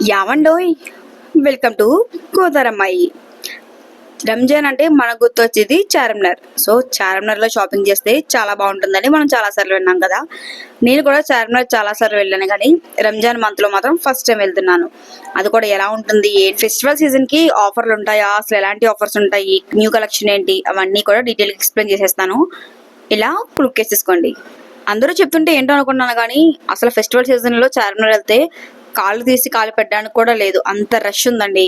యావండోయ్, welcome to గోదారమ్మాయి. Ramzan అంటే మనకు గుర్తొచ్చేది చార్మినార్. సో చార్మినార్లో షాపింగ్ చేస్తే చాలా బాగుంటుందని మనం చాలాసార్లు విన్నాం కదా. నేను కూడా చార్మినార్ చాలాసార్లు వెళ్ళాను, కానీ రంజాన్ మంత్లో మాత్రం ఫస్ట్ టైం వెళ్తున్నాను. అది కూడా ఎలా ఉంటుంది, ఫెస్టివల్ సీజన్కి ఆఫర్లు ఉంటాయా, అసలు ఎలాంటి ఆఫర్స్ ఉంటాయి, న్యూ కలెక్షన్ ఏంటి, అవన్నీ కూడా డీటెయిల్గా ఎక్స్ప్లెయిన్ చేసేస్తాను. ఇలా క్లిక్ చేసేసుకోండి. అందరూ చెప్తుంటే ఏంటో అనుకున్నాను, కానీ అసలు ఫెస్టివల్ సీజన్లో చార్మినార్ వెళ్తే కాళ్ళు తీసి కాలు పెట్టడానికి కూడా లేదు, అంత రష్ ఉందండి.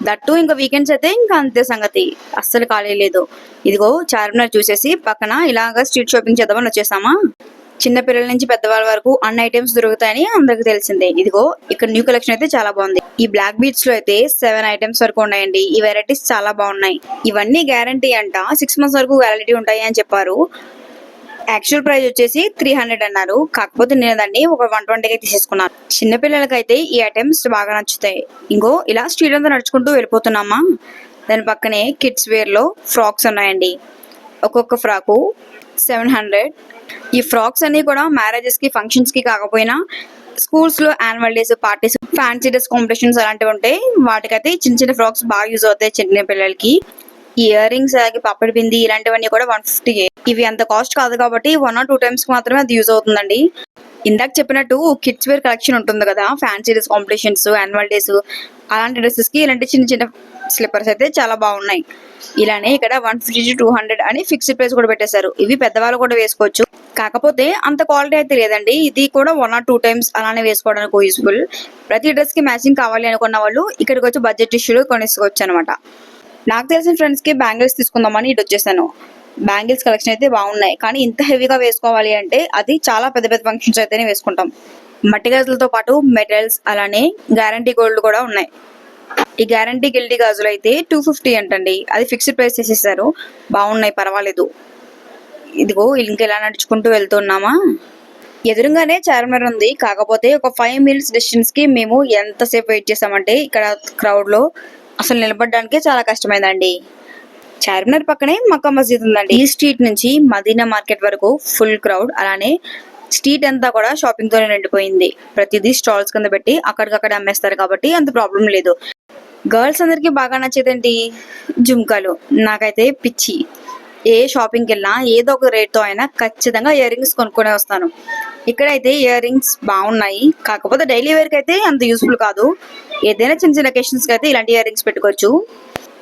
దట్టు ఇంకా వీకెండ్స్ అయితే ఇంకా అంతే సంగతి, అస్సలు ఖాళీ లేదు. ఇదిగో చార్మినార్ చూసేసి పక్కన ఇలాగా స్ట్రీట్ షాపింగ్ చేద్దామని వచ్చేసామా. చిన్న పిల్లల నుంచి పెద్దవాళ్ళ వరకు అన్ని ఐటమ్స్ దొరుకుతాయని అందరికి తెలిసిందే. ఇదిగో ఇక్కడ న్యూ కలెక్షన్ అయితే చాలా బాగుంది. ఈ బ్లాక్ బీచ్ లో అయితే 7 ఐటమ్స్ వరకు ఉన్నాయండి. ఈ వెరైటీస్ చాలా బాగున్నాయి. ఇవన్నీ గ్యారంటీ అంట, 6 months వరకు వ్యాలిడిటీ ఉంటాయి అని చెప్పారు. యాక్చువల్ ప్రైస్ వచ్చేసి 300 అన్నారు, కాకపోతే నేను దాన్ని ఒక 120కి తీసేసుకున్నాను. చిన్నపిల్లలకైతే ఈ ఐటమ్స్ బాగా నచ్చుతాయి. ఇంకో ఇలా స్ట్రీట్ అంతా నడుచుకుంటూ వెళ్ళిపోతున్నామా. దాని పక్కనే కిడ్స్ వేర్ లో ఫ్రాక్స్ ఉన్నాయండి. ఒక్కొక్క ఫ్రాకు 700. ఈ ఫ్రాక్స్ అన్ని కూడా మ్యారేజెస్ కి, ఫంక్షన్స్ కి కాకపోయినా స్కూల్స్ లో annual days, parties, fancy dress competitions అలాంటివి ఉంటాయి. వాటికైతే చిన్న చిన్న ఫ్రాక్స్ బాగా యూజ్ అవుతాయి చిన్న పిల్లలకి. ఈ ఇయర్ రింగ్స్, అలాగే పప్పడి బింది ఇలాంటివన్నీ కూడా 150. ఇవి అంత కాస్ట్ కాదు కాబట్టి 1 or 2 times మాత్రమే అది యూజ్ అవుతుందండి. ఇందాక చెప్పినట్టు కిడ్స్ వేర్ కలెక్షన్ ఉంటుంది కదా, fancy dress competitions, annual days అలాంటి డ్రెస్సెస్ కి ఇలాంటి చిన్న చిన్న స్లిప్పర్స్ అయితే చాలా బాగున్నాయి. ఇలానే ఇక్కడ 150 to 200 అని ఫిక్స్డ్ ప్రైస్ కూడా పెట్టేశారు. ఇవి పెద్దవాళ్ళు కూడా వేసుకోవచ్చు, కాకపోతే అంత క్వాలిటీ అయితే లేదండి. ఇది కూడా 1 or 2 times అలానే వేసుకోవడానికి యూస్ఫుల్. ప్రతి డ్రెస్ కి మ్యాచింగ్ కావాలి అనుకున్న వాళ్ళు ఇక్కడికి వచ్చి బడ్జెట్ ఇష్యూలో కొనేసుకోవచ్చు అనమాట. నాకు తెలిసిన ఫ్రెండ్స్ కి బ్యాంగిల్స్ తీసుకుందామని ఇటు వచ్చేసాను. బ్యాంగిల్స్ కలెక్షన్ అయితే బాగున్నాయి, కానీ ఇంత హెవీగా వేసుకోవాలి అంటే అది చాలా పెద్ద పెద్ద ఫంక్షన్స్ అయితేనే వేసుకుంటాం. మట్టి గాజులతో పాటు మెటల్స్, అలానే గ్యారంటీ గోల్డ్ కూడా ఉన్నాయి. ఈ గ్యారంటీ గిల్టీ గాజులు అయితే 250 అంటండి. అది ఫిక్స్డ్ ప్రైస్ చేసేసారు. బాగున్నాయి, పర్వాలేదు. ఇదిగో ఇంకెలా నడుచుకుంటూ వెళ్తున్నామా. ఎదురుగానే చార్మినార్ ఉంది, కాకపోతే ఒక 5 minutes డిస్టెన్స్ కి మేము ఎంతసేపు వెయిట్ చేసామంటే ఇక్కడ క్రౌడ్ లో అసలు నిలబడడానికే చాలా కష్టమైందండి. చార్మినార్ పక్కనే మక్కా మస్జిద్ ఉందండి. ఈ స్ట్రీట్ నుంచి మదీనా మార్కెట్ వరకు ఫుల్ క్రౌడ్. అలానే స్ట్రీట్ అంతా కూడా షాపింగ్ తోనే నిండిపోయింది. ప్రతిదీ స్టాల్స్ కింద పెట్టి అక్కడికక్కడ అమ్మేస్తారు కాబట్టి అంత ప్రాబ్లం లేదు. గర్ల్స్ అందరికి బాగా నచ్చేదేంటి, జుంకాలు. నాకైతే పిచ్చి. ఏ షాపింగ్కి వెళ్ళినా ఏదో ఒక రేట్తో అయినా ఖచ్చితంగా ఇయర్ రింగ్స్ కొనుక్కొనే వస్తాను. ఇక్కడైతే ఇయర్ రింగ్స్ బాగున్నాయి, కాకపోతే డైలీ వేర్కి అయితే అంత యూస్ఫుల్ కాదు. ఏదైనా చిన్న చిన్న అకేషన్స్కి అయితే ఇలాంటి ఇయర్ రింగ్స్ పెట్టుకోవచ్చు.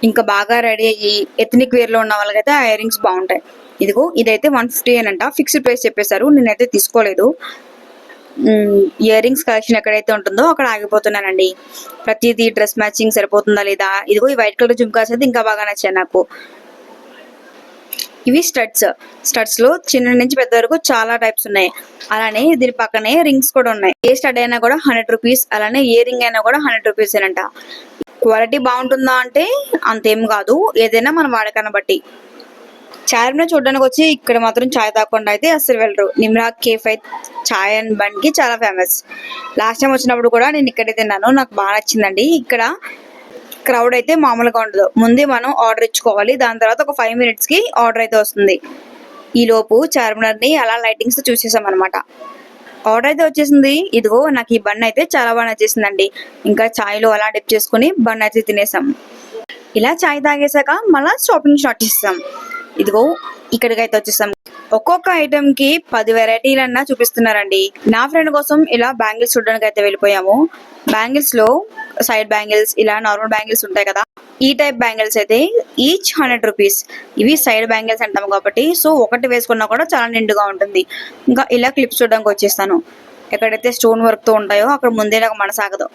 ఇంకా బాగా రెడీ అయ్యి ఎథనిక్ వేర్లో ఉన్న వాళ్ళకైతే ఆ ఇయర్ రింగ్స్ బాగుంటాయి. ఇదిగో ఇదైతే 150 అంట, ఫిక్స్డ్ ప్రైస్ చెప్పేశారు. నేనైతే తీసుకోలేదు. ఇయర్ రింగ్స్ కలెక్షన్ ఎక్కడైతే ఉంటుందో అక్కడ ఆగిపోతున్నానండి. ప్రతిదీ డ్రెస్ మ్యాచింగ్ సరిపోతుందా లేదా. ఇదిగో ఈ వైట్ కలర్ జుమ్కాస్ అయితే ఇంకా బాగా నచ్చాయి నాకు. ఇవి స్టడ్స్ లో చిన్న నుంచి పెద్ద వరకు చాలా టైప్స్ ఉన్నాయి. అలానే దీని పక్కనే రింగ్స్ కూడా ఉన్నాయి. ఏ స్టడ్ అయినా కూడా 100 rupees, అలానే ఏ రింగ్ అయినా కూడా 100 rupees అంట. క్వాలిటీ బాగుంటుందా అంటే అంతేం కాదు, ఏదైనా మన వాడకాన్ని బట్టి. చార్మినార్ చూడడానికి వచ్చి ఇక్కడ మాత్రం చాయ్ తాగకుండా అయితే అస్సలు వెళ్ళరు. నిమ్రా కేఫ్ అయితే చాయ్ అండ్ బన్ కి చాలా ఫేమస్. లాస్ట్ టైం వచ్చినప్పుడు కూడా నేను ఇక్కడే తిన్నాను, నాకు బాగా నచ్చిందండి. ఇక్కడ క్రౌడ్ అయితే మామూలుగా ఉండదు. ముందే మనం ఆర్డర్ ఇచ్చుకోవాలి, దాని తర్వాత ఒక 5 minutes కి ఆర్డర్ అయితే వస్తుంది. ఈ లోపు చార్మినార్ ని అలా లైటింగ్స్ చూసేసాం అనమాట. ఆర్డర్ అయితే వచ్చేసింది. ఇదిగో నాకు ఈ బన్ అయితే చాలా బాగా నచ్చేసిందండి. ఇంకా చాయ్లో అలా డిప్ చేసుకుని బన్ అయితే తినేసాం. ఇలా చాయ్ తాగేసాక మళ్ళీ షాపింగ్ స్టార్ట్ చేస్తాం. ఇదిగో ఇక్కడికైతే వచ్చేసాం. ఒక్కొక్క ఐటమ్ కి 10 వెరైటీలన్నా చూపిస్తున్నారండి. నా ఫ్రెండ్ కోసం ఇలా బ్యాంగిల్స్ చూడడానికి అయితే వెళ్ళిపోయాము. బ్యాంగిల్స్ లో సైడ్ బ్యాంగిల్స్, ఇలా నార్మల్ బ్యాంగిల్స్ ఉంటాయి కదా, ఈ టైప్ బ్యాంగిల్స్ అయితే ఈచ్ 100 rupees. ఇవి సైడ్ బ్యాంగిల్స్ అంటాము కాబట్టి సో ఒకటి వేసుకున్నా కూడా చాలా నిండుగా ఉంటుంది. ఇంకా ఇలా క్లిప్స్ చూడడానికి వచ్చేస్తాను. ఎక్కడైతే స్టోన్ వర్క్ తో ఉంటాయో అక్కడ ముందే నాకు మనసాగదు,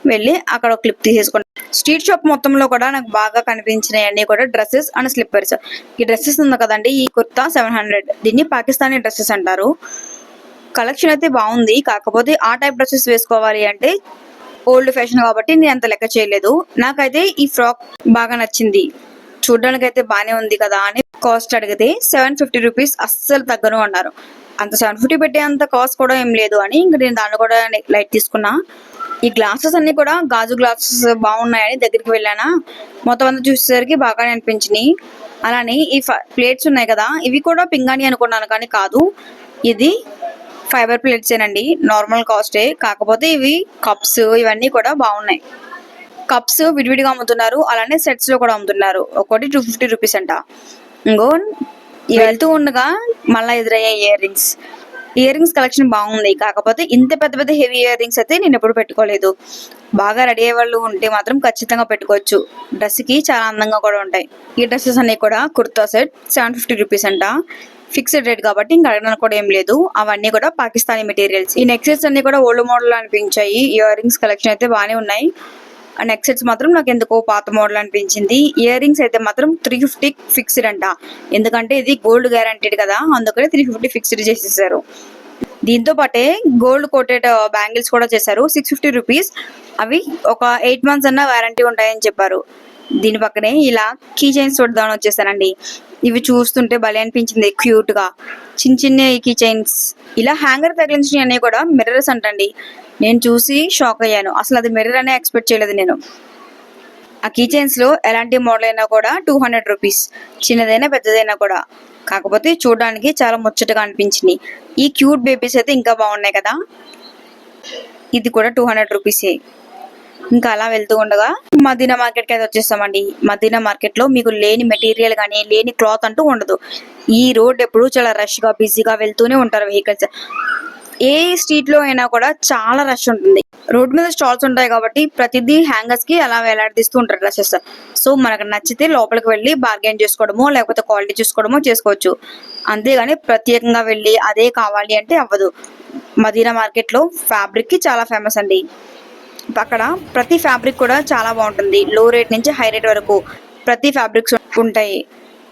వెళ్ళి అక్కడ క్లిప్ తీసేసుకోండి. స్ట్రీట్ షాప్ మొత్తంలో కూడా నాకు బాగా కనిపించినాయి అన్ని కూడా డ్రెస్సెస్ అండ్ స్లిప్పర్స్. ఈ డ్రెస్సెస్ ఉంది కదండి, ఈ కుర్తా 700. దీన్ని పాకిస్తానీ డ్రెస్సెస్ అంటారు. కలెక్షన్ అయితే బాగుంది, కాకపోతే ఆ టైప్ డ్రెస్సెస్ వేసుకోవాలి అంటే ఓల్డ్ ఫ్యాషన్ కాబట్టి నేను అంత లెక్క చేయలేదు. నాకైతే ఈ ఫ్రాక్ బాగా నచ్చింది, చూడడానికి అయితే బాగానే ఉంది కదా అని కాస్ట్ అడిగితే 750 rupees, అస్సలు తగ్గను అన్నారు. అంత 750 పెట్టే అంత కాస్ట్ కూడా ఏం లేదు అని ఇంక నేను దాన్ని కూడా లైట్ తీసుకున్నా. ఈ గ్లాసెస్ అన్ని కూడా గాజు గ్లాసెస్ బాగున్నాయని దగ్గరికి వెళ్ళానా, మొత్తం అంతా చూసేసరికి బాగానే అనిపించినాయి. అలానే ఈ ప్లేట్స్ ఉన్నాయి కదా, ఇవి కూడా పింగాణి అనుకున్నాను కానీ కాదు, ఇది ఫైబర్ ప్లేట్సేనండి, నార్మల్ కాస్టే. కాకపోతే ఇవి కప్స్ ఇవన్నీ కూడా బాగున్నాయి. కప్స్ విడివిడిగా అమ్ముతున్నారు, అలానే సెట్స్ లో కూడా అమ్ముతున్నారు. ఒకటి 250 రూపీస్ అంట. ఇంకో వెళ్తూ ఉండగా మళ్ళీ ఎదురయ్యే ఇయర్ రింగ్స్ కలెక్షన్ బాగుంది. కాకపోతే ఇంత పెద్ద పెద్ద హెవీ ఇయర్ రింగ్స్ అయితే నేను ఎప్పుడు పెట్టుకోలేదు. బాగా రెడీ అయ్యే వాళ్ళు ఉంటే మాత్రం ఖచ్చితంగా పెట్టుకోవచ్చు. డ్రెస్ కి చాలా అందంగా కూడా ఉంటాయి. ఈ డ్రెస్సెస్ అన్ని కూడా కుర్తా సెట్ 750 రూపీస్ అంట. ఫిక్స్డ్ రేట్ కాబట్టి ఇంకా అడగడానికి కూడా ఏం లేదు. అవన్నీ కూడా పాకిస్తానీ మెటీరియల్స్. ఈ నెక్ సెట్స్ అన్ని కూడా ఓల్డ్ మోడల్ అనిపించాయి. ఇయర్ రింగ్స్ కలెక్షన్ అయితే బాగానే ఉన్నాయి. నెక్ సెట్స్ మాత్రం నాకు ఎందుకో పాత మోడల్ అనిపించింది. ఇయర్ రింగ్స్ అయితే మాత్రం 350 ఫిక్స్డ్ అంట. ఎందుకంటే ఇది గోల్డ్ గ్యారంటీడ్ కదా, అందుకని 350 ఫిక్స్డ్ చేసేసారు. దీంతో పాటే గోల్డ్ కోటెడ్ బ్యాంగిల్స్ కూడా చేశారు, 650 రూపీస్. అవి ఒక 8 months అన్న వారంటీ ఉంటాయని చెప్పారు. దీని పక్కనే ఇలా కీ చైన్స్ చూద్దామని వచ్చేసానండి. ఇవి చూస్తుంటే భలే అనిపించింది, క్యూట్ గా చిన్న చిన్న కీ చైన్స్. ఇలా హ్యాంగర్ తగిలించినవి అన్నీ కూడా మిర్రర్స్ అంటండి. నేను చూసి షాక్ అయ్యాను, అసలు అది మిర్రర్ అనే ఎక్స్పెక్ట్ చేయలేదు నేను. ఆ కీ చైన్స్ లో ఎలాంటి మోడల్ అయినా కూడా 200 రూపీస్, చిన్నదైనా పెద్దదైనా కూడా. కాకపోతే చూడడానికి చాలా ముచ్చటగా అనిపించింది. ఈ క్యూట్ బేబీస్ అయితే ఇంకా బాగున్నాయి కదా. ఇది కూడా 200 రూపీసే. ఇంకా అలా వెళ్తూ ఉండగా మదీనా మార్కెట్ కి అయితే వచ్చేస్తామండి. మదీనా మార్కెట్ లో మీకు లేని మెటీరియల్ కానీ లేని క్లాత్ అంటూ ఉండదు. ఈ రోడ్ ఎప్పుడు చాలా రష్ గా బిజీగా వెళ్తూనే ఉంటారు వెహికల్స్. ఏ స్ట్రీట్ లో అయినా కూడా చాలా రష్ ఉంటుంది. రోడ్ మీద స్టాల్స్ ఉంటాయి కాబట్టి ప్రతిదీ హ్యాంగర్స్ కి అలా వేలాడదీస్తూ ఉంటారు డ్రెస్సెస్. సో మనకు నచ్చితే లోపలికి వెళ్ళి బార్గెన్ చేసుకోవడమో లేకపోతే క్వాలిటీ చూసుకోవడమో చేసుకోవచ్చు. అంతేగాని ప్రత్యేకంగా వెళ్ళి అదే కావాలి అంటే అవ్వదు. మదీనా మార్కెట్ లో ఫ్యాబ్రిక్ కి చాలా ఫేమస్ అండి. అక్కడ ప్రతి ఫ్యాబ్రిక్ కూడా చాలా బాగుంటుంది. లో రేట్ నుంచి హై రేట్ వరకు ప్రతి ఫ్యాబ్రిక్స్ ఉంటాయి.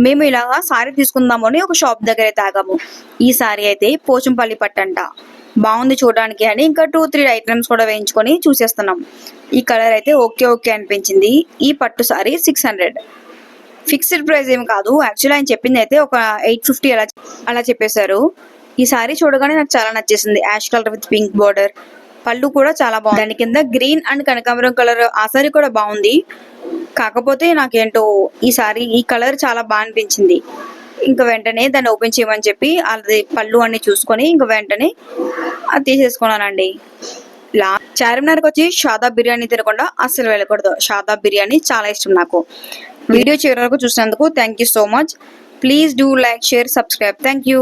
మేము ఇలాగా సారీ తీసుకుందామని ఒక షాప్ దగ్గర అయితే ఆగాము. ఈ సారీ అయితే పోచంపల్లి పట్టంట. బాగుంది చూడడానికి అని ఇంకా 2-3 ఐటమ్స్ కూడా వేయించుకొని చూసేస్తున్నాం. ఈ కలర్ అయితే ఓకే అనిపించింది. ఈ పట్టు సారీ 600. ఫిక్స్డ్ ప్రైస్ ఏమి కాదు. యాక్చువల్లీ ఆయన చెప్పింది అయితే ఒక 850 అలా చెప్పేశారు. ఈ సారీ చూడగానే నాకు చాలా నచ్చేసింది. Ash colour with pink border, పళ్ళు కూడా చాలా బాగుంది. దాని కింద గ్రీన్ అండ్ కనకాంబరం కలర్ ఆ సారీ కూడా బాగుంది. కాకపోతే నాకేంటో ఈ కలర్ చాలా బాగా అనిపించింది. ఇంకా వెంటనే దాన్ని ఓపెన్ చేయమని చెప్పి అది పళ్ళు అన్ని చూసుకొని ఇంకా వెంటనే అది తీసేసుకున్నానండి. చార్మినార్కి వచ్చి షాదాబ్ బిర్యానీ తినకుండా అస్సలు వెళ్ళకూడదు. షాదాబ్ బిర్యానీ చాలా ఇష్టం నాకు. వీడియో చివరి వరకు చూసినందుకు thank you so much. Please do like, share, subscribe. Thank you.